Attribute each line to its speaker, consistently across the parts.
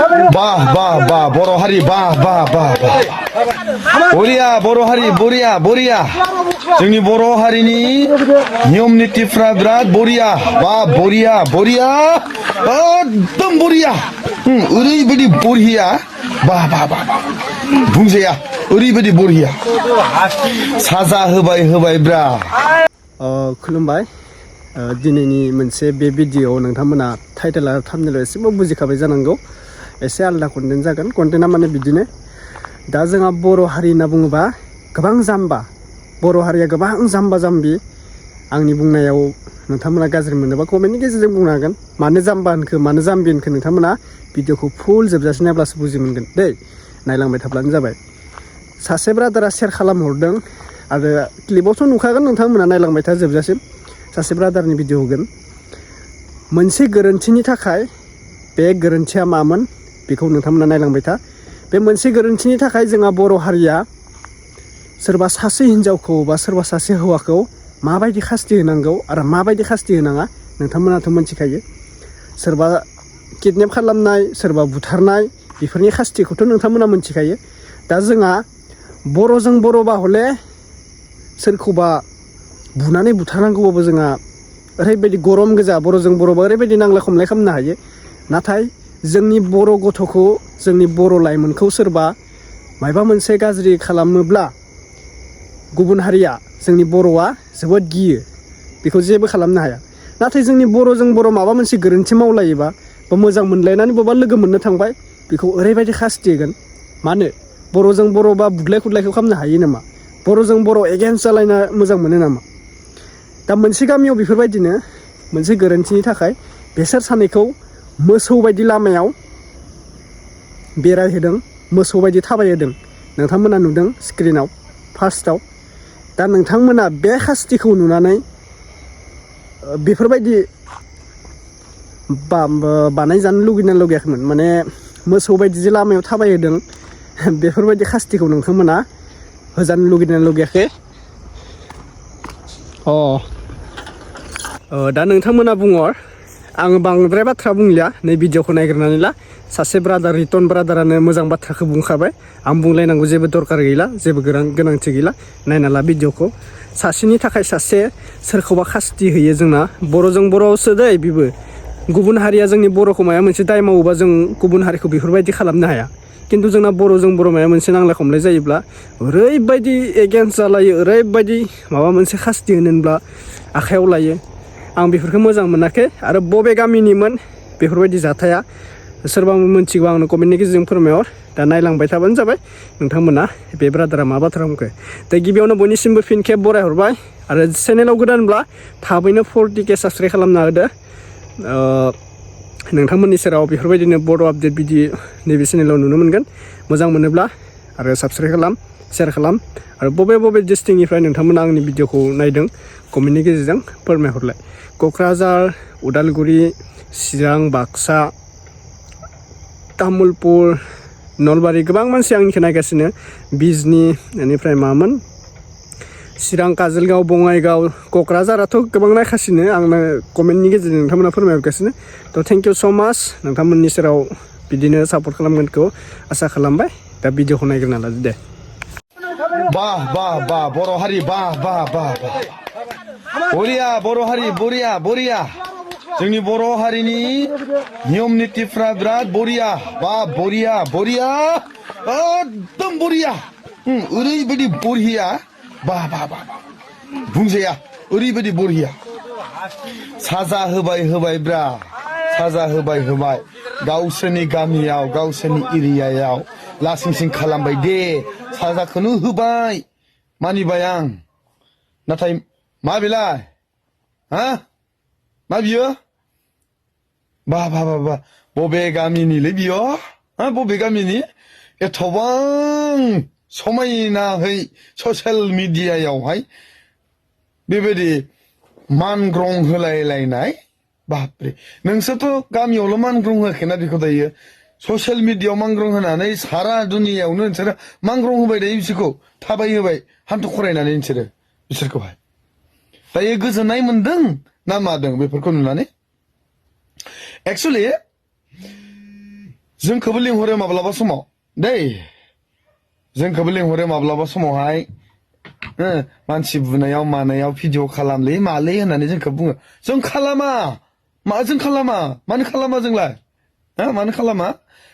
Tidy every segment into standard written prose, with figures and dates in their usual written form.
Speaker 1: बर' हारि बरिया बर' हारि बरिया जोंनि बर' हारिनि नियम नितिफ्रा बिराद बरिया बरिया एकदम बरिया ओरैबायदि बरिया बुंजाया ओरैबायदि बरिया साजा होबाय ब्रा
Speaker 2: खुलुमबाय दिनैनि मोनसे बे भिडिअ नोंथांमोना टाइटेल आरो थाम्बनेलाव एसेबाबो बुजिखाबाय जानांगौ एसे आलदा कन्टेन्ट जागोन कन्टेन्टआ माने बिदिनो दा जोंहा बर' हारि होनना बुङोबा गोबां जाम्बा बर' हारिया गोबां जाम्बा जाम्बि आंनि बुंनायाव नोंथांमोना गाज्रि मोनोबा कमेन्टनि गेजेरजों बुंनो हागोन मानो जाम्बा होनखो मानो जाम्बि होनखो नोंथांमोना भिडिअखौ फुल जोबजासिम नायब्लासो बुजि मोनगोन दै नायलांबाय थाब्लानो जाबाय सासे ब्रादारा शेयार खालामहरदों आरो क्लिपआवथ' नुखागोन नोंथांमोना नायलांबाय था जोबजासिम सासे ब्रादारनि भिडिअ होगोन मोनसे गोरोन्थिनि थाखाय बे गोरोन्थिया मामोन बेखौ नोंथांमोना नायलांबाय था बे मोनसे गोरोन्थिनि थाखाय जोंहा बर' हारिया सोरबा सासे हिन्जावखौ बा सोरबा सासे हौवाखौ माबायदि खास्ति होनांगौ आरो माबायदि खास्ति होनाङा नोंथांमोनाथ' मिथिखायो सोरबा किडनेप खालामनाय सोरबा बुथारनाय बेफोरनि खास्तिखौथ' नोंथांमोना मिथिखायो दा जोंहा बर'जों बर'बा हले सोरखौबा बुनानै बुथारनांगौबाबो जोंहा ओरैबायदि गरम गोजा बर'जों बर'बा ओरैबायदि नांलाय खमलाय खालामनो हायो नाथाय जोंनि बर' गथ'खौ जोंनि बर' लाइमोनखौ सोरबा मायबा मोनसे गाज्रि खालामोब्ला गुबुन हारिया जोंनि बर'आ जोबोद गियो बेखौ जेबो खालामनो हाया नाथाय जोंनि बर'जों बर' माबा मोनसे गोरोन्थि मावलायोबा बा मोजां मोनलायनानै बबेबा लोगो मोननो थांबाय बेखौ ओरैबायदि खास्ति होगोन मानो बर'जों बर' बा बुग्लाय खुदलायखौ खालामनो हायो नामा बर'जों बर' एगेन्स्ट जालायना मोजां मोनो नामा दा मोनसे गामियाव बेफोरबायदिनो मोनसे गोरोन्थिनि थाखाय बेसोर सानैखौ मोसौ बायदि लामायाव बेरायहोदों मोसौ बायदि थाबायहोदों नोंथांमोना नुदों स्क्रिनाव फार्स्टआव दा नोंथांमोना बे खास्तिखौ नुनानै बेफोरबायदि बानायजानो लुगैना लुगैयाखैमोन माने मोसौ बायदि जे लामायाव थाबायहोदों बेफोरबायदि खास्तिखौ नोंथांमोना होजानो लुगैना लुगैयाखै दा नोंथांमोना बुङो आङो बांद्राय बाथ्रा बुंलिया नै भिडिअखौ नायग्रोनानै ला सासे ब्रादार रिटर्न ब्रादारानो मोजां बाथ्राखौ बुंखाबाय आं बुंलायनांगौ जेबो दरकार गैला जेबो गोनांथि गैला नायना ला भिडिअखौ सासेनि थाखाय सासे सोरखौबा खास्ति होयो जोंना बर'जों बर'सो दै बेबो गुबुन हारिया जोंनि बर'खौ माबा मोनसे दाय मावोबा जों गुबुन हारिखौ बेफोरबायदि खालामनो हाया खिन्थु जोंना बर'जों बर' माबा मोनसे नांलाय खमलाय जायोब्ला ओरैबायदि एगेन्स्ट जालायो ओरैबायदि माबा मोनसे खास्ति होनोब्ला आखायाव लायो आं बेफोरखौ मोजां मोनाखै आरो बबे गामिनिमोन बेफोरबायदि जाथाया सोरबा मोनथिगौ आंनो कमेन्टनि गेजेरजों फोरमायहर दा नायलांबाय थाबानो जाबाय नोंथांमोना बे ब्रादारा मा बाथ्रा बुंखो दा गिबियावनो बयनिसिमबो फिन खेब बरायहरबाय आरो चेनेलाव गोदानब्ला थाबैनो 40K साबस्क्राइब खालामना होदो नोंथांमोननि सेराव बेफोरबायदिनो बर' आपडेट बिदि नैबे चेनेलाव नुनो मोनगोन मोजां मोनोब्ला आरो साबस्क्राइब खालाम शेयार खालाम आरो बबे डिस्ट्रिक्टनिफ्राय नोंथांमोना आंनि भिडिअखौ नायदों कमेन्टनि गेजेरजों फोरमायहरलाय क'क्राझार उदालगुरि चिरां बाक्सा तामुलपुर नलबारि गोबां मानसि आंनिखौ नायगासिनो बिजनि बेनिफ्राय मामोन चिरां काजलगाव बङाइगाव क'क्राझाराथ' गोबां नायगासिनो आंनो कमेन्टनि गेजेरजों नोंथांमोना फोरमायहरगासिनो थ' थेंक इउ स' माच नोंथांमोननि सेराव बिदिनो सापर्ट खालामगोनखौ आसा खालामबाय दा भिडिअखौ नायग्रोना लादो दे
Speaker 1: बर' हारि बरिया बर' हारि बरिया जोंनि बर' हारिनि नियम नितिफ्रा बिराद बरिया एकदम बरिया ओरैबायदि बरिया बुंजाया ओरैबायदि बरिया साजा होबाय ब्रा साजा होबाय गावसोरनि गामियाव गावसोरनि एरियायाव लासिंसिं खालामबाय दे साजाखौनो होबाय मानिबाय आं नाथाय मा बेलाय मा बियो बबे गामिनिलै बियो बबे गामिनि एथबां समायनाहै ससियेल मिडियायावहाय बेबायदि मानग्रं होलायलायनाय बापरे नोंसोरथ' गामियावल' मानग्रं होआखैना बेखौ दायो ससियेल मिडियायाव मानग्रं होनानै सारा दुनियायावनो नोंसोरो मानग्रं होबाय दायो बिसोरखौ थाबाय होबाय हान्थु खरायनानै नोंसोरो बिसोरखौहाय दायो गोजोननाय मोनदों ना मादों बेफोरखौ नुनानै एक्सुअलि जोंखौबो लिंहरो माब्लाबा समाव दै जोंखौबो लिंहरो माब्लाबा समावहाय मानसि बुनायाव मानायाव भिडिअ खालामलै मालै होननानै जोंखौ बुङो जों खालामा जों खालामा मानो खालामा जोंलाय मानो खालामा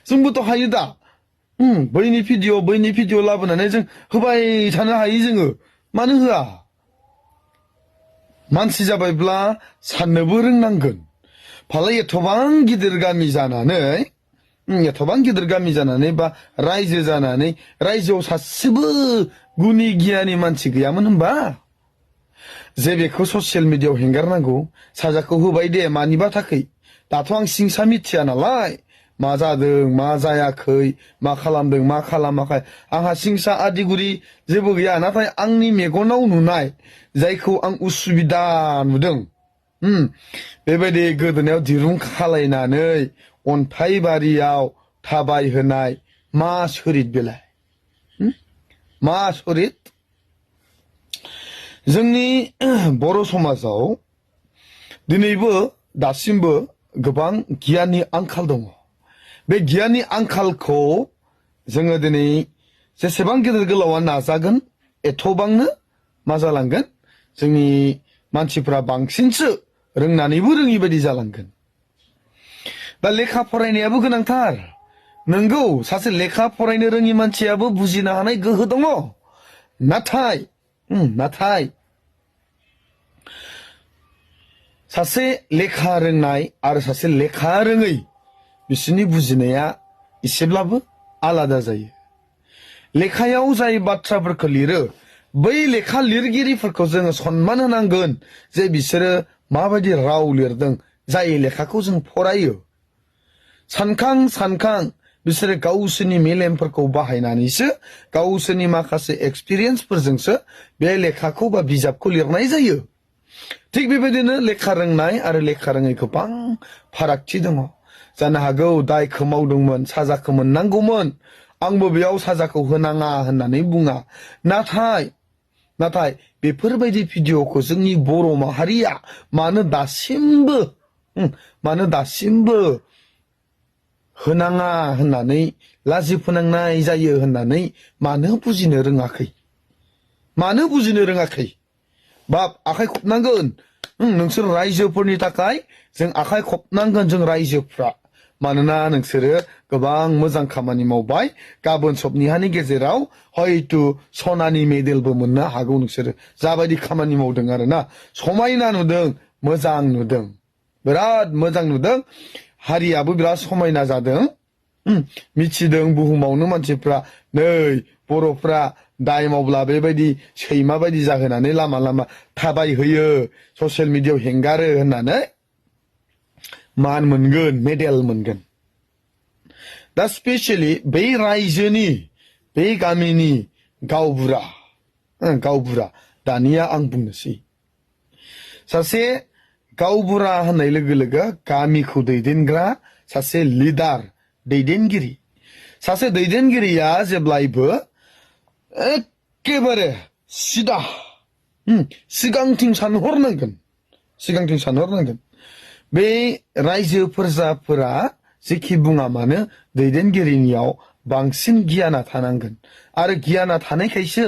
Speaker 1: जोंबोथ' हायो दा बैनि भिडिअ लाबोनानै जों होबाय थानो हायो जोङो मानो होआ मानसि जाबायब्ला साननोबो रोंनांगोन फालाय एथबां गिदिर गामि जानानै बा रायजो जानानै रायजोआव सासेबो गुनि गियानि मानसि गैयामोन होनबा जे बेखौ ससियेल मिडियायाव हेंगारनांगौ साजाखौ होबाय दे मानिबा थाखै दाथ' आं सिंसा मिथिया नालाय मा जादों मा जायाखै मा खालामदों मा खालामाखै आंहा सिंसा आदिगुरि जेबो गैया नाथाय आंनि मेगनाव नुनाय जायखौ आं उसुबिदा नुदों बेबायदि गोदोनायाव दिरुं खालायनानै अन्थाइ बारियाव थाबायहोनाय मा सोरित बेलाय मा सोरित जोंनि बर' समाजाव दिनैबो दासिमबो गोबां गियाननि आंखाल दङ बे गियाननि आंखालखौ जोङो दिनै जेसेबां गेदेर गोलावा नाजागोन एथबांनो मा जालांगोन जोंनि मानसिफ्रा बांसिनसो रोंनानैबो रोङि बायदि जालांगोन दा लेखा फरायनायाबो गोनांथार नंगौ सासे लेखा फरायनो रोङि मानसियाबो बुजिनो हानाय गोहो दङ नाथाय सासे लेखा रोंनाय आरो सासे लेखा रोङै बिसोरनि बुजिनाया एसेब्लाबो आलादा जायो लेखायाव जाय बाथ्राफोरखौ लिरो बै लेखा लिरगिरिफोरखौ जोङो सनमान होनांगोन जे बिसोरो माबायदि राव लिरदों जाय लेखाखौ जों फरायो सानखां बिसोरो गावसोरनि मेलेमफोरखौ बाहायनानैसो गावसोरनि माखासे एक्सपिरियेन्सफोरजोंसो बे लेखाखौ बा बिजाबखौ लिरनाय जायो थिग बेबायदिनो लेखा रोंनाय आरो लेखा रोङै गोबां फारागथि दङ जानो हागौ दायखौ मावदोंमोन साजाखौ मोननांगौमोन आंबो बेयाव साजाखौ होनाङा होननानै बुङा नाथाय बेफोरबायदि भिडिअखौ जोंनि बर' माहारिया मानो दासिमबो होनाङा होननानै लाजि फोनांनाय जायो होननानै मानो बुजिनो रोङाखै बाप आखाइ खबनांगोन नोंसोर रायजोफोरनि थाखाय जों आखाइ खबनांगोन जों रायजोफ्रा मानोना नोंसोरो गोबां मोजां खामानि मावबाय गाबोन सबनिहानि गेजेराव हयतो सनानि मेडेलबो मोननो हागौ नोंसोरो जाबायदि खामानि मावदों आरोना समायना नुदों मोजां नुदों बिराद मोजां नुदों हारियाबो बिराद समायना जादों मिथिदों बुहुमावनो मानसिफ्रा नै बर'फ्रा दाय मावब्ला बेबायदि सैमा बायदि जाहोनानै लामा थाबायहोयो ससियेल मिडियायाव हेंगारो होननानै मान मोनगोन मेडेल मोनगोन दा स्पेसियेलि बै रायजोनि बै गामिनि गावबुरा दानिया आं बुंनोसै सासे गावबुरा होननाय लोगो लोगो गामिखौ दैदेनग्रा सासे लिडार दैदेनगिरि सासे दैदेनगिरिया जेब्लायबो एखेबारे सिदा सिगांथिं सानहरनांगोन बे रायजो प्रजाफोरा जेखि बुङा मानो दैदेनगिरिनियाव बांसिन गियाना थानांगोन आरो गियाना थानायखायसो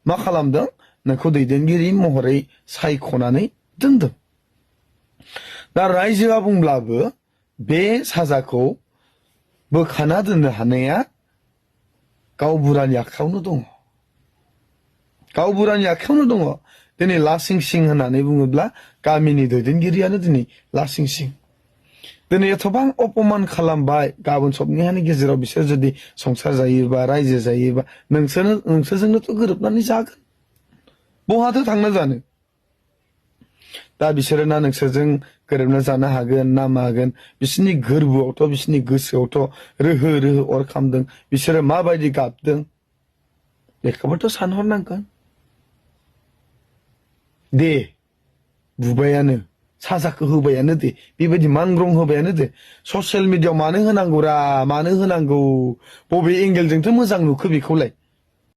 Speaker 1: मा खालामदों नोंखौ दैदेनगिरि महरै सायख'नानै दोनदों दा रायजोआ बुंब्लाबो बे साजाखौ बोखाना दोननो हानाया गावबुरानि आखायावनो दङ दिनै लासिं सिं होननानै बुङोब्ला गामिनि दैदेनगिरियानो दिनै लासिं सिं दिनै एथबां अपमान खालामबाय गाबोन सबनिहानि गेजेराव बिसोर जुदि संसार जायोबा रायजो जायोबा नोंसोरजोंनोथ' गोरोबनानै जागोन बहाथो थांना जानो दा बिसोरो ना नोंसोरजों गोरोबना जानो हागोन ना मागोन बिसोरनि गोरबोआवथ' बिसोरनि गोसोआवथ' रोहो अर खामदों बिसोरो माबायदि गाबदों बेखौबोथ' सानहरनांगोन दे बुबायानो साजाखौ होबायानो दे बेबायदि मानग्रं होबायानो दे ससियेल मिडियायाव मानो होनांगौ बबे एंगेलजोंथ' मोजां नुखो बेखौलाय